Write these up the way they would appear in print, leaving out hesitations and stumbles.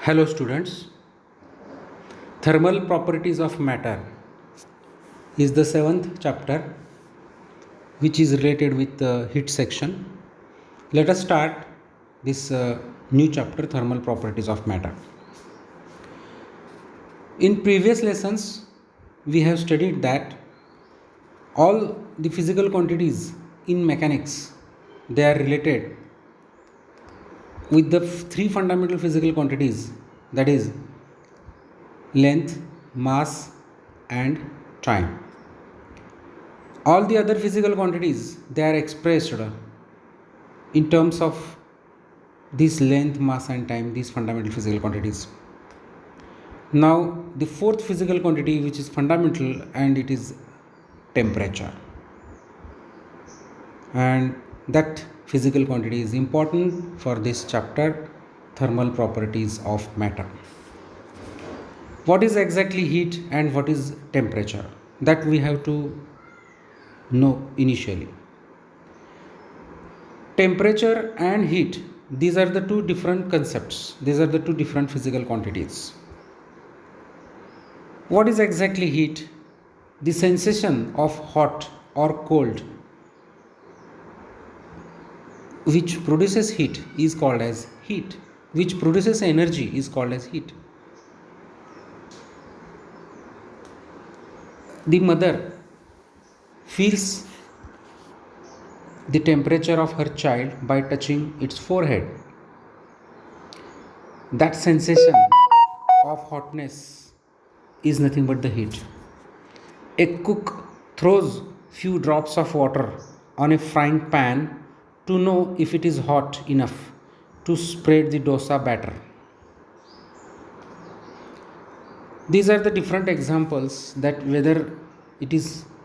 Hello students, thermal properties of matter is the seventh chapter which is related with the heat section. Let us start this new chapter, thermal properties of matter. In previous lessons we have studied that all the physical quantities in mechanics, they are related with the three fundamental physical quantities, that is length, mass and time. All the other physical quantities, they are expressed in terms of this length, mass and time, these fundamental physical quantities. Now the fourth physical quantity which is fundamental, and it is temperature, and that physical quantity is important for this chapter, thermal properties of matter. What is exactly heat and what is temperature, that we have to know initially. Temperature and heat, these are the two different concepts, these are the two different physical quantities. What is exactly heat? The sensation of hot or cold which produces heat is called as heat, which produces energy is called as heat. The mother feels the temperature of her child by touching its forehead. That sensation of hotness is nothing but the heat. A cook throws few drops of water on a frying pan to know if it is hot enough to spread the dosa batter. These are the different examples that whether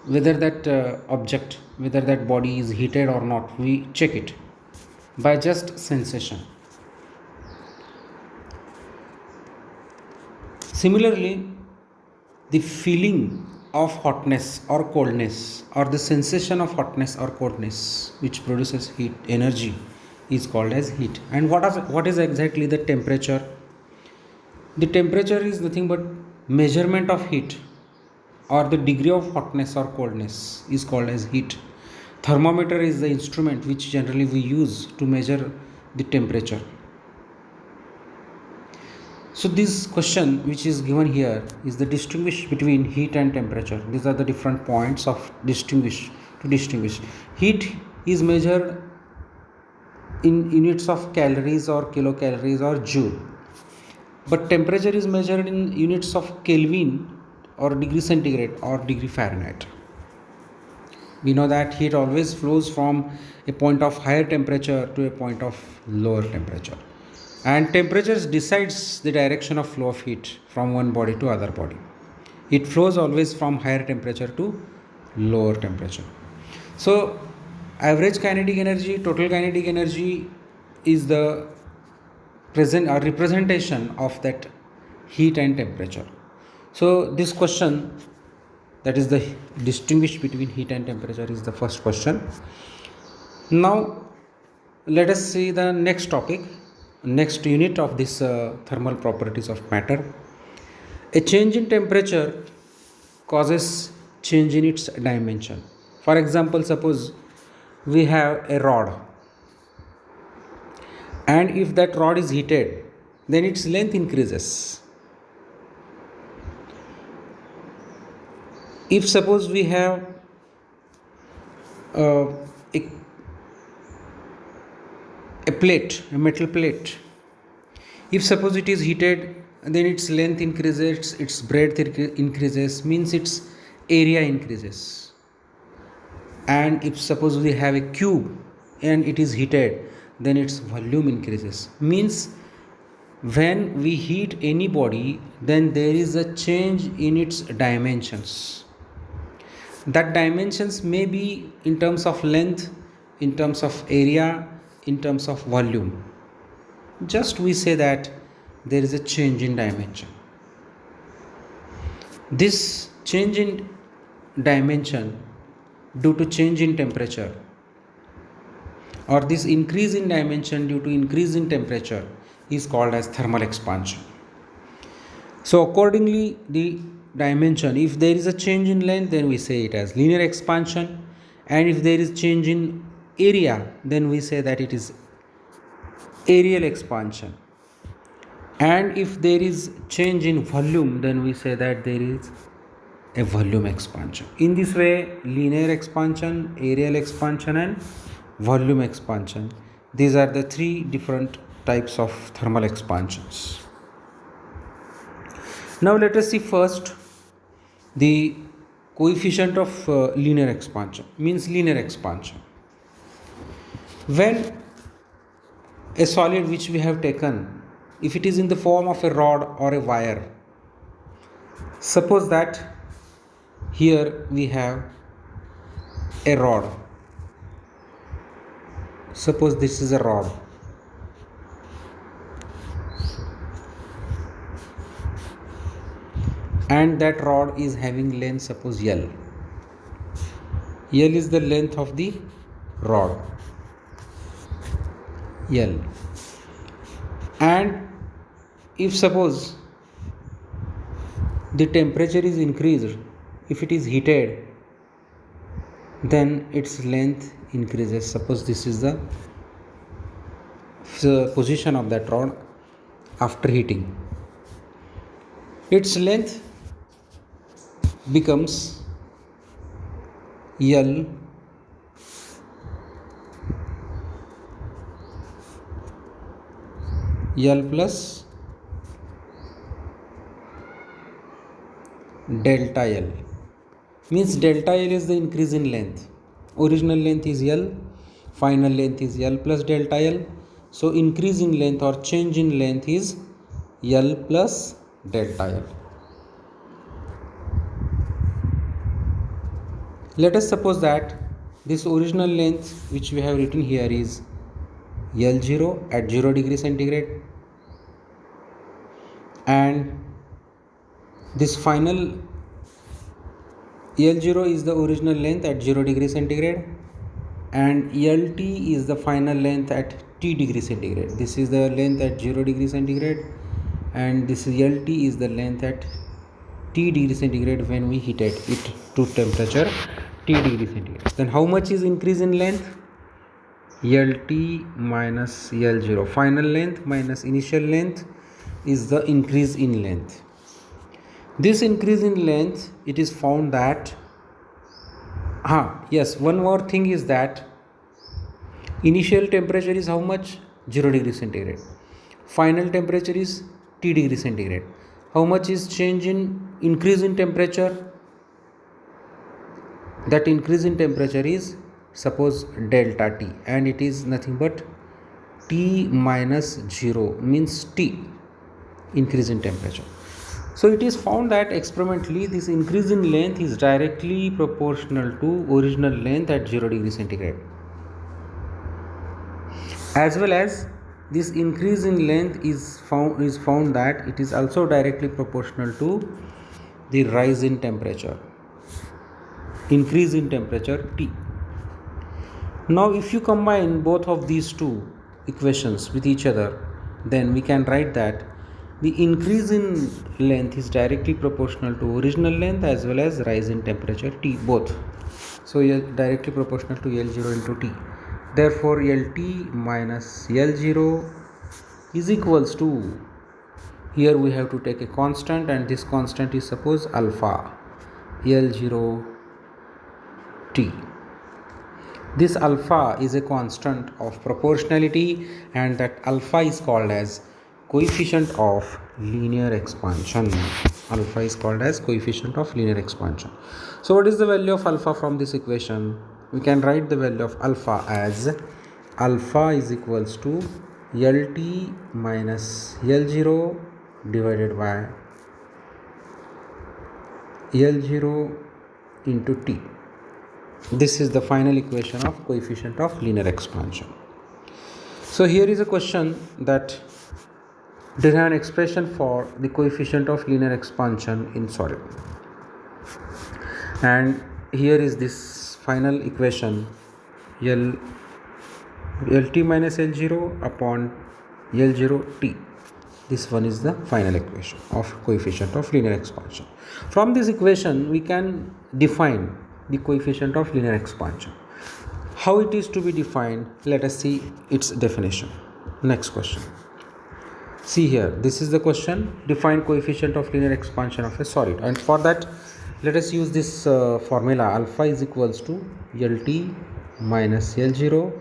that object, whether that body is heated or not, we check it by just sensation. Similarly, the feeling of hotness or coldness, or the sensation of hotness or coldness which produces heat energy, is called as heat. And what is exactly the temperature? The temperature is nothing but measurement of heat, or the degree of hotness or coldness is called as heat. Thermometer is the instrument which generally we use to measure the temperature. So this question which is given here is the distinguish between heat and temperature. These are the different points of distinguish. Heat is measured in units of calories or kilocalories or joule, but temperature is measured in units of Kelvin or degree centigrade or degree Fahrenheit. We know that heat always flows from a point of higher temperature to a point of lower temperature, and temperatures decides the direction of flow of heat from one body to other body. It flows always from higher temperature to lower temperature. So average kinetic energy, total kinetic energy is the present or representation of that heat and temperature. So this question, that is the distinguish between heat and temperature, is the first question. Now let us see the next topic, next unit of this thermal properties of matter. A change in temperature causes change in its dimension. For example, suppose we have a rod, and if that rod is heated, then its length increases. If suppose we have uh, a, a plate, a metal plate, if suppose it is heated, then its length increases, its breadth increases, means its area increases. And if suppose we have a cube and it is heated, then its volume increases, means when we heat any body, then there is a change in its dimensions. That dimensions may be in terms of length, in terms of area, in terms of volume. Just we say that there is a change in dimension. This change in dimension due to change in temperature, or this increase in dimension due to increase in temperature, is called as thermal expansion. So accordingly, the dimension, if there is a change in length, then we say it as linear expansion, and if there is change in area, then we say that it is areal expansion, and if there is change in volume, then we say that there is a volume expansion. In this way, linear expansion, areal expansion, and volume expansion, these are the three different types of thermal expansions. Now let us see first the coefficient of linear expansion, means linear expansion. When a solid which we have taken, if it is in the form of a rod or a wire, suppose that here we have a rod, suppose this is a rod, and that rod is having length, suppose L. L is the length of the rod, L. And if suppose the temperature is increased, if it is heated, then its length increases. Suppose this is the position of that rod after heating. Its length becomes L plus delta L, means delta L is the increase in length. Original length is L, final length is L plus delta L. So increase in length or change in length is L plus delta L. Let us suppose that this original length which we have written here is L0 at 0 degree centigrade, and this final L0 is the original length at 0 degree centigrade, and LT is the final length at T degree centigrade. This is the length at 0 degree centigrade, and this is LT is the length at T degree centigrade when we heated it to temperature T degree centigrade. Then how much is increase in length? LT minus L0, final length minus initial length, is the increase in length. This increase in length, it is found that yes, one more thing is that initial temperature is how much? 0 degree centigrade. Final temperature is T degree centigrade. How much is change in increase in temperature? That increase in temperature is suppose delta T, and it is nothing but T minus 0, means T, increase in temperature. So it is found that experimentally this increase in length is directly proportional to original length at 0 degree centigrade, as well as this increase in length is found that it is also directly proportional to the rise in temperature, increase in temperature T. Now if you combine both of these two equations with each other, then we can write that the increase in length is directly proportional to original length as well as rise in temperature T, both. So directly proportional to L0 into T. Therefore LT minus L0 is equals to, here we have to take a constant, and this constant is suppose alpha L0 T. This alpha is a constant of proportionality, and that alpha is called as coefficient of linear expansion. Alpha is called as coefficient of linear expansion. So what is the value of alpha from this equation? We can write the value of alpha as alpha is equals to LT minus L0 divided by L0 into T. This is the final equation of coefficient of linear expansion. So here is a question that determine an expression for the coefficient of linear expansion in solid, and here is this final equation, LT minus L0 upon L0t. This one is the final equation of coefficient of linear expansion. From this equation we can define the coefficient of linear expansion. How it is to be defined? Let us see its definition. Next question. See here, this is the question. Define coefficient of linear expansion of a solid, and for that let us use this formula. Alpha is equals to Lt minus L0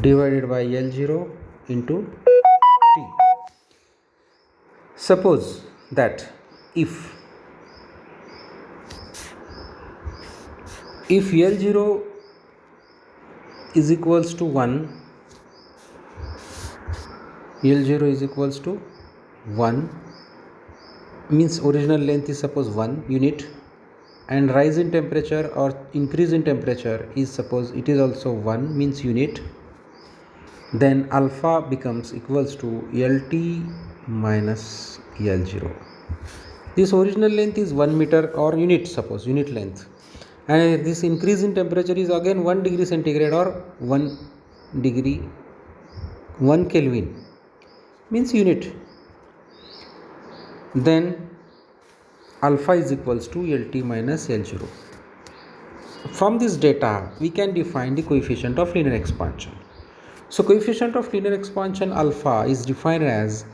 divided by L0 into T. Suppose that if L0 is equals to 1, L0 is equals to 1 means original length is suppose 1 unit, and rise in temperature or increase in temperature is suppose it is also 1 means unit, then alpha becomes equals to Lt minus L0. This original length is 1 meter or unit, suppose unit length, and this increase in temperature is again 1 degree centigrade or 1 Kelvin means unit, then alpha is equals to Lt minus L0. From this data we can define the coefficient of linear expansion. So coefficient of linear expansion alpha is defined as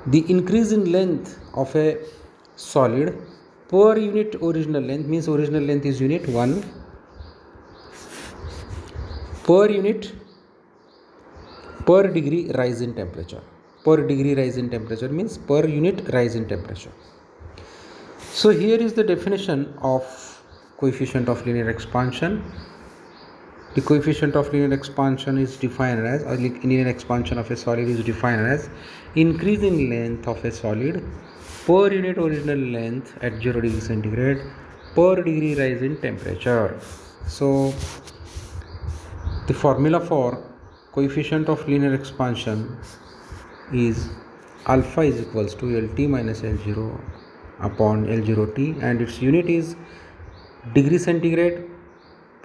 the increase in length of a solid per unit original length, means original length is unit 1, per unit per degree rise in temperature. Per degree rise in temperature means per unit rise in temperature. So here is the definition of coefficient of linear expansion. The coefficient of linear expansion is defined as, or linear expansion of a solid is defined as increase in length of a solid per unit original length at 0 degree centigrade per degree rise in temperature. So the formula for coefficient of linear expansion is alpha is equals to Lt minus L0 upon L0t, and its unit is degree centigrade,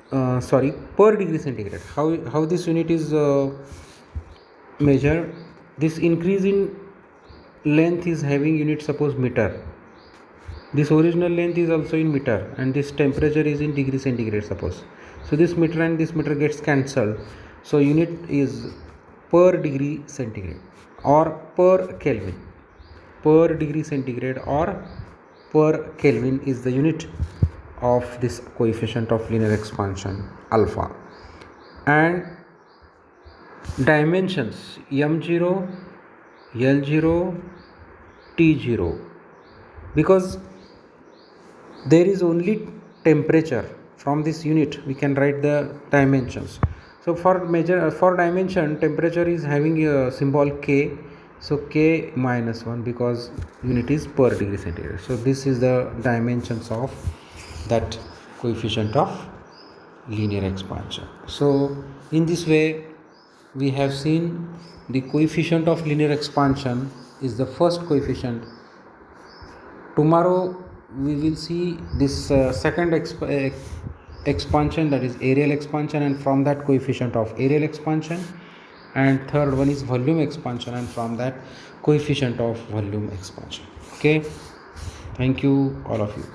per degree centigrade. How this unit is measured? This increase in length is having unit suppose meter. This original length is also in meter, and this temperature is in degree centigrade suppose. So this meter and this meter gets cancelled. So unit is per degree centigrade or per Kelvin. Per degree centigrade or per Kelvin is the unit of this coefficient of linear expansion alpha. And dimensions m0, L0, T0, because there is only temperature. From this unit we can write the dimensions. So for dimension, temperature is having a symbol K, so K minus 1 because unit is per degree centigrade. So this is the dimensions of that coefficient of linear expansion. So in this way we have seen the coefficient of linear expansion is the first coefficient. Tomorrow we will see this second expansion, that is areal expansion, and from that coefficient of areal expansion, and third one is volume expansion, and from that coefficient of volume expansion. Okay, thank you all of you.